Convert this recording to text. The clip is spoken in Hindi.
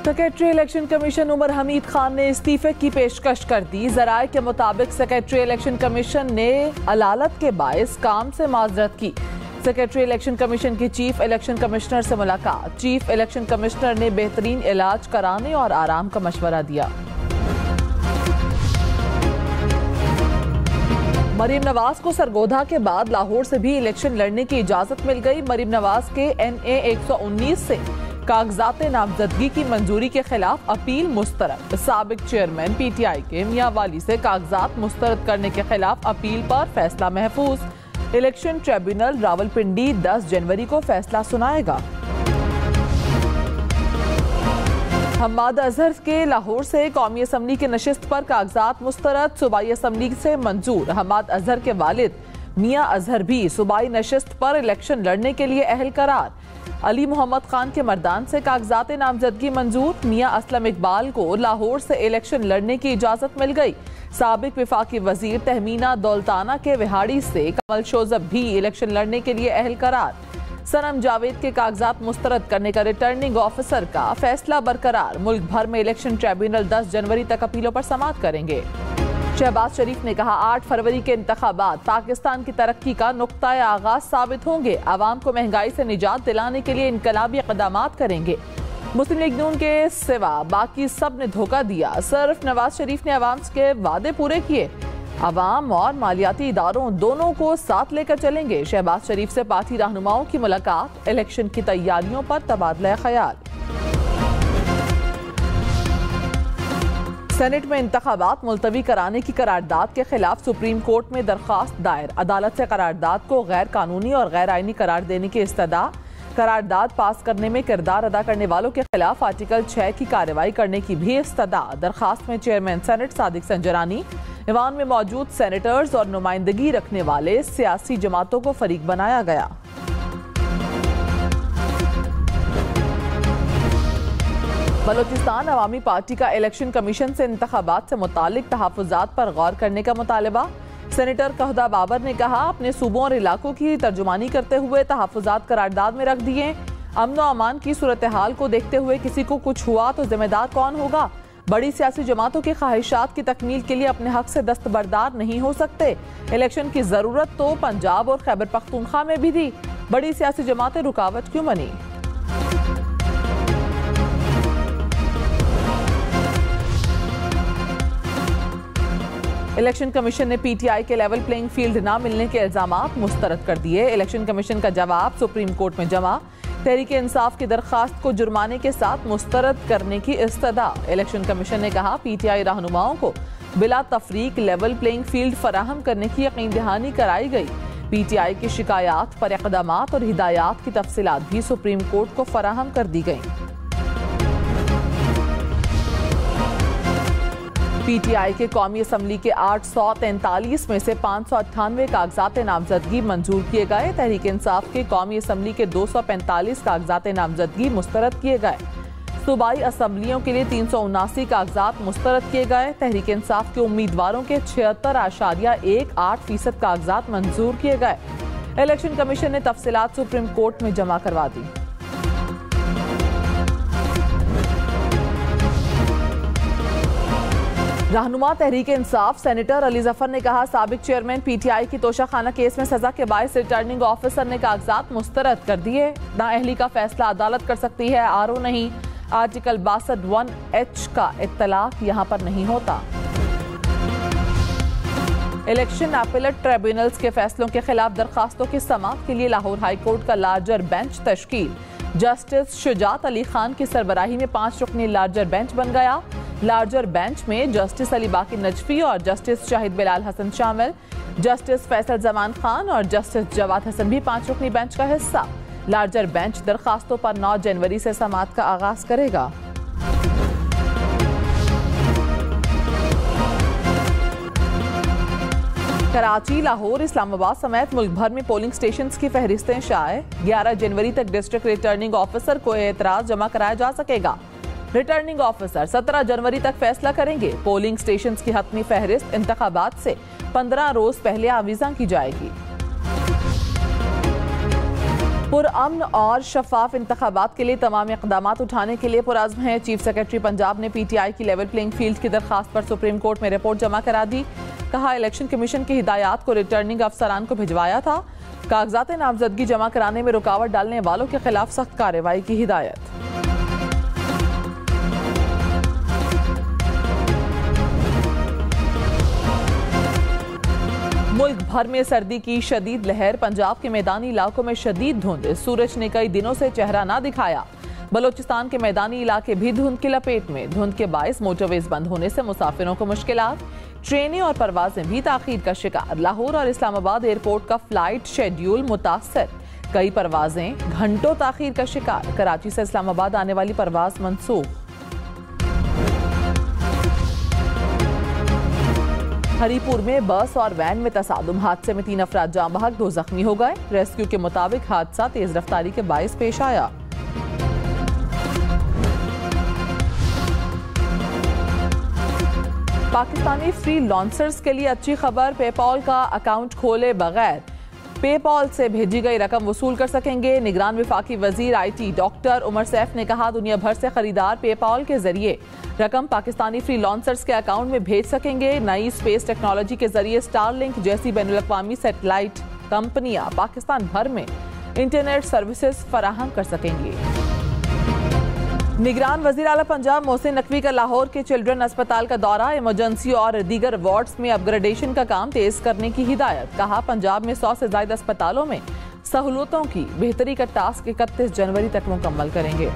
Secretary election commission Umar Hamid Khan ने इस्तीफे की पेशकश कर दी। जराये के मुताबिक सेक्रेटरी इलेक्शन कमीशन ने अलालत के बायस काम से माजरत की। सेक्रेटरी इलेक्शन कमीशन की चीफ इलेक्शन कमिश्नर से मुलाकात। चीफ इलेक्शन कमिश्नर ने बेहतरीन इलाज कराने और आराम का मशवरा दिया। मरीम नवाज को सरगोधा के बाद लाहौर से भी इलेक्शन लड़ने की इजाजत मिल गई। मरीम नवाज के NA 119 से कागजात नामजदगी की मंजूरी के खिलाफ अपील मुस्तरद। साबिक चेयरमैन PTI के मियां वाली से कागजात मुस्तरद करने के खिलाफ अपील पर फैसला महफूज। इलेक्शन ट्रिब्यूनल रावलपिंडी 10 जनवरी को फैसला सुनाएगा। हम्माद अजहर के लाहौर से कौमी असम्बली की नशिस्त पर कागजात मुस्तरद। सूबाई असम्बली से मंजूर। हम्माद अजहर के वालिद मियां अजहर भी सूबाई नशिस्त पर इलेक्शन लड़ने के लिए अहल करार। अली मोहम्मद खान के मर्दान से कागजात नामजदगी मंजूर। मियां असलम इकबाल को लाहौर से इलेक्शन लड़ने की इजाजत मिल गई। साबिक विफाकी वजीर तहमीना दौलताना के विहाड़ी से कमल शोजब भी इलेक्शन लड़ने के लिए अहल करार। सनम जावेद के कागजात मुस्तरद करने का रिटर्निंग ऑफिसर का फैसला बरकरार। मुल्क भर में इलेक्शन ट्रिब्यूनल 10 जनवरी तक अपीलों पर समाअत करेंगे। शहबाज शरीफ ने कहा 8 फरवरी के इंतखाबात पाकिस्तान की तरक्की का नुक्ता आगाज साबित होंगे। आवाम को महंगाई से निजात दिलाने के लिए इनकलाबी इक़दामात करेंगे। मुस्लिम लीग नून के सिवा बाकी सब ने धोखा दिया। सिर्फ नवाज शरीफ ने आवाम के वादे पूरे किए। आवाम और मालियाती इदारों दोनों को साथ लेकर चलेंगे। शहबाज शरीफ से पार्टी रहनुमाओं की मुलाकात। इलेक्शन की तैयारियों पर तबादला ख्याल। सेनेट में इंतखाबात मुलतवी कराने की करारदाद के खिलाफ सुप्रीम कोर्ट में दरखास्त दायर। अदालत से करारदाद को गैर कानूनी और गैर आईनी करार देने की इस्तदा। करारदाद पास करने में किरदार अदा करने वालों के खिलाफ आर्टिकल 6 की कार्रवाई करने की भी इस्तदा। दरखास्त में चेयरमैन सेनेट सादिक संजरानी, ईवान में मौजूद सेनेटर्स और नुमाइंदगी रखने वाले सियासी जमातों को फरीक बनाया गया। बलोचिस्तान अवामी पार्टी का इलेक्शन कमीशन से इंतखाबात से मुतालिक तहफ़्फ़ुज़ात पर गौर करने का मुतालबा। सेनेटर कहदा बाबर ने कहा अपने सूबों और इलाकों की तर्जुमानी करते हुए तहफ़्फ़ुज़ात करारदाद में रख दिए। अमन व अमान की सूरत हाल को देखते हुए किसी को कुछ हुआ तो जिम्मेदार कौन होगा। बड़ी सियासी जमातों की ख्वाहिशात की तकमील के लिए अपने हक से दस्तबरदार नहीं हो सकते। इलेक्शन की जरूरत तो पंजाब और खैबर पख्तूनख्वा में भी थी। बड़ी सियासी जमातें रुकावट क्यों बनी। इलेक्शन कमीशन ने PTI के लेवल प्लेइंग फील्ड न मिलने के इल्जामात मुस्तरद कर दिए। इलेक्शन कमीशन का जवाब सुप्रीम कोर्ट में जमा। तहरीक इंसाफ की दरखास्त को जुर्माने के साथ मुस्तरद करने की इस्तदा। इलेक्शन कमीशन ने कहा PTI रहनुमाओं को बिला तफरीक लेवल प्लेइंग फील्ड फराहम करने की यकीन दहानी कराई गई। PTI की शिकायत पर इक़दामात और हिदायत की तफसीलात भी सुप्रीम कोर्ट को फराहम कर दी गई। PTI के कौमी असम्बली के 843 में से 598 कागजात नामजदगी मंजूर किए गए। तहरीक इंसाफ के कौमी असम्बली के 245 कागजात नामजदगी मुस्तरद किए गए। सूबाई असम्बलियों के लिए 379 कागजात मुस्तरद किए गए। तहरीक इंसाफ के उम्मीदवारों के 76.18% कागजात मंजूर किए गए। इलेक्शन कमीशन ने तफसीलात सुप्रीम कोर्ट में जमा करवा दी। रहनुमा तहरीक इंसाफ सेनेटर अली जफर ने कहा साबिक चेयरमैन PTI की तोशाखाना केस में सजा के बायस रिटर्निंग ऑफिसर ने कागजात मुस्तरद कर दिए। नाअहली का फैसला अदालत कर सकती है, RO नहीं। आर्टिकल 62(1)H का इत्तलाक यहाँ पर नहीं होता। इलेक्शन अपीलेट ट्रिब्यूनल्स के फैसलों के खिलाफ दरखास्तों की समाअत के लिए लाहौर हाई कोर्ट का लार्जर बेंच तश्कील। जस्टिस शुजात अली खान की सरबराही में 5 रुकनी लार्जर बेंच बन गया। लार्जर बेंच में जस्टिस अली बाकी नजफी और जस्टिस शाहिद बिलाल हसन शामिल। जस्टिस फैसल जमान खान और जस्टिस जवाद हसन भी 5 रुकनी बेंच का हिस्सा। लार्जर बेंच दरखास्तों पर 9 जनवरी से समाअत का आगाज करेगा। कराची, लाहौर, इस्लामाबाद समेत मुल्क भर में पोलिंग स्टेशन की फहरिस्तें शाये। 11 जनवरी तक डिस्ट्रिक्ट रिटर्निंग ऑफिसर को एतराज जमा कराया जा सकेगा। रिटर्निंग ऑफिसर 17 जनवरी तक फैसला करेंगे। पोलिंग स्टेशन की हतमी फहरिस्त इंतखाबात से 15 रोज पहले आवीजा की जाएगी। पुरअमन और शफाफ इंतखाबात के लिए तमाम इक़दामात उठाने के लिए पुरअज़्म है। चीफ सेक्रेटरी पंजाब ने PTI की लेवल प्लेइंग फील्ड की दरखास्त पर सुप्रीम कोर्ट में रिपोर्ट जमा करा दी। कहा, इलेक्शन कमीशन की हिदायत को रिटर्निंग अफसरान को भिजवाया था। कागजात नामजदगी जमा कराने में रुकावट डालने वालों के खिलाफ सख्त कार्रवाई की हिदायत। मुल्क भर में सर्दी की शदीद लहर। पंजाब के मैदानी इलाकों में शदीद धुंध। सूरज ने कई दिनों से चेहरा ना दिखाया। बलोचिस्तान के मैदानी इलाके भी धुंध की लपेट में। धुंध के बायस मोटरवेज बंद होने से मुसाफिरों को मुश्किलात। ट्रेनें और परवाजें भी ताखीर का शिकार। लाहौर और इस्लामाबाद एयरपोर्ट का फ्लाइट शेड्यूल मुतासर। कई परवाजें घंटों ताखीर का शिकार। कराची से इस्लामाबाद आने वाली परवाज मंसूख। हरीपुर में बस और वैन में तसादुम। हादसे में 3 अफराद जाँ बहक, 2 जख्मी हो गए। रेस्क्यू के मुताबिक हादसा तेज रफ्तारी के बायस पेश आया। पाकिस्तानी फ्रीलांसर्स के लिए अच्छी खबर। पेपॉल का अकाउंट खोले बगैर पेपॉल से भेजी गई रकम वसूल कर सकेंगे। निगरान वफाकी वजीर IT डॉक्टर उमर सैफ ने कहा, दुनिया भर से खरीदार पेपॉल के जरिए रकम पाकिस्तानी फ्रीलांसर्स के अकाउंट में भेज सकेंगे। नई स्पेस टेक्नोलॉजी के जरिए स्टारलिंक जैसी बैनुल-अक़वामी सैटेलाइट कंपनियां पाकिस्तान भर में इंटरनेट सर्विसेज फराहम कर सकेंगी। निगरान वजीर आला पंजाब मोहसिन नकवी का लाहौर के चिल्ड्रन अस्पताल का दौरा। इमरजेंसी और दीगर वार्ड्स में अपग्रेडेशन का काम तेज करने की हिदायत। कहा, पंजाब में 100 से ज्यादा अस्पतालों में सहूलतों की बेहतरी का टास्क 31 जनवरी तक मुकम्मल करेंगे।